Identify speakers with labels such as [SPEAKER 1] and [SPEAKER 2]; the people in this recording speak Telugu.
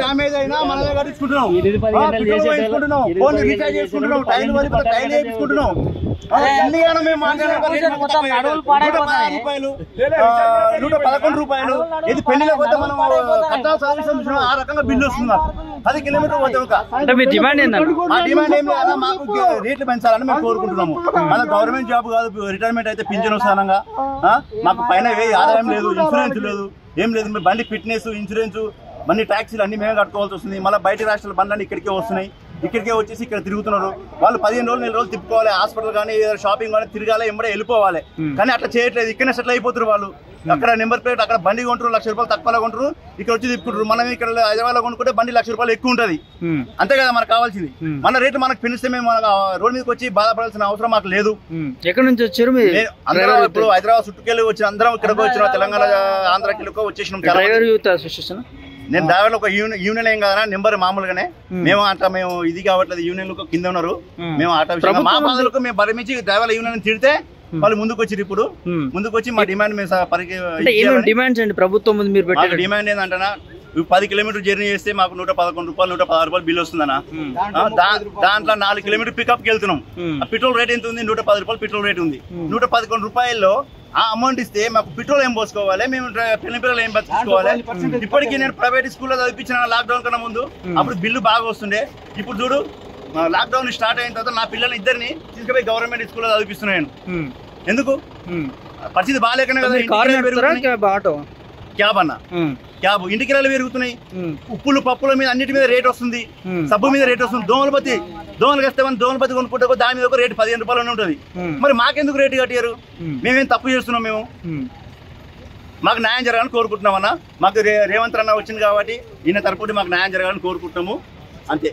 [SPEAKER 1] డామేజ్ అయినా మనమే కట్టించుకుంటున్నాం, రీఛార్జ్ చేసుకుంటున్నాం, టైం వేయించుకుంటున్నాం. మేము మాట్లాడే రూపాయలు 111 రూపాయలు. ఇది పెళ్లిలో పోతే మనం కట్టాల్సిన ఆ రకంగా బిల్లు వస్తుంది. 10 కిలోమీటర్లు పోతే మా డిమాండ్ ఏం లేదా, మాకు రేట్లు పెంచాలని మేము కోరుకుంటున్నాము. మన గవర్నమెంట్ జాబ్ కాదు, రిటైర్మెంట్ అయితే పింఛన్ వస్తానంగా మాకు పైన ఆదాయం లేదు, ఇన్సూరెన్స్ లేదు, ఏం లేదు. బండి ఫిట్నెస్, ఇన్సూరెన్స్, బండి ట్యాక్సీలు అన్ని మేమే కట్టుకోవాల్సి వస్తుంది. మళ్ళీ బయట రాష్ట్రాల బండ్లన్నీ ఇక్కడికే వస్తున్నాయి, ఇక్కడికే వచ్చేసి ఇక్కడ తిరుగుతున్నారు. వాళ్ళు 15 రోజులు 4 రోజులు తిప్పుకోవాలి, హాస్పిటల్ కానీ షాపింగ్ కానీ తిరగాలి, ఎంబడే వెళ్ళిపోవాలి. కానీ అట్లా చేయట్లేదు, ఇక్కడనే సెటిల్ అయిపోతారు వాళ్ళు. అక్కడ నెంబర్ ప్లేట్ అక్కడ బండి కొంటారు, ₹1,00,000 తక్కువలో కొంటారు, ఇక్కడ వచ్చి తిప్పుకుంటారు. మనం ఇక్కడ హైదరాబాద్ లో కొనుక్కుంటే బండి ₹1,00,000 ఎక్కువ ఉంటుంది. అంతే కదా మనకు కావాల్సింది. మన రేట్లు మనకు పెంచితే మేము రోడ్ మీదకి వచ్చి బాధపడాల్సిన అవసరం మాకు లేదు.
[SPEAKER 2] ఎక్కడి నుంచి వచ్చారు?
[SPEAKER 1] అందరం ఇప్పుడు హైదరాబాద్ చుట్టుకెళ్ళి వచ్చిన అందరం ఇక్కడికి వచ్చిన, తెలంగాణ ఆంధ్రాకి వచ్చేసినాం. నేను డ్రైవర్లు ఒక యూనియన్ ఏం కదా, నెంబర్ మామూలుగానే. మేము అట్లా మేము ఇది కావట్లేదు, యూనియన్ కింద ఉన్నారు. మేము ఆటో విషయంగా మా బాధలకు మేము పరిమించి డ్రైవర్ల యూనియన్ తిడితే వాళ్ళు ముందుకు వచ్చి ఇప్పుడు ముందుకు వచ్చి మా డిమాండ్ మేము
[SPEAKER 2] ప్రభుత్వం
[SPEAKER 1] డిమాండ్ ఏంటంటే 10 కిలోమీటర్ జర్నీ చేస్తే మాకు ₹111, ₹116 బిల్ వస్తుందన్నా. దాంట్లో 4 కిలోమీటర్ పికప్ కి వెళ్తున్నాం. పెట్రోల్ రేట్ ఎంత ఉంది? ₹110 పెట్రోల్ రేట్ ఉంది. ₹111 ఆ అమౌంట్ ఇస్తే మాకు పెట్రోల్ ఏం పోసుకోవాలి, మేము పిల్లలు ఏం బతుకోవాలి. ఇప్పటికీ నేను ప్రైవేట్ స్కూల్లో చదివించిన లాక్డౌన్ కన్నా ముందు, అప్పుడు బిల్లు బాగా వస్తుండే. ఇప్పుడు చూడు, లాక్డౌన్ స్టార్ట్ అయిన తర్వాత నా పిల్లల్ని ఇద్దరిని తీసుకుపోయి గవర్నమెంట్ స్కూల్లో చదివిస్తున్నాను. ఎందుకు? పరిస్థితి బాగాలేకనే కదా. క్యాబ్ అన్న, క్యాబ్ ఇంటికి పెరుగుతున్నాయి. ఉప్పులు పప్పుల మీద అన్నిటి మీద రేట్ వస్తుంది, సబ్బు మీద రేట్ వస్తుంది. దోమలు వస్తామని దోమలపతి కొనుక్కుంటే దాని మీద ఒక రేటు ₹15 ఉంటుంది. మరి మాకెందుకు రేటు కట్టారు? మేమేం తప్పు చేస్తున్నాం? మాకు న్యాయం జరగాలని కోరుకుంటున్నాం అన్న. మాకు రేవంత్ అన్న వచ్చింది కాబట్టి ఈయన తరపుటి మాకు న్యాయం జరగాలని కోరుకుంటున్నాము, అంతే.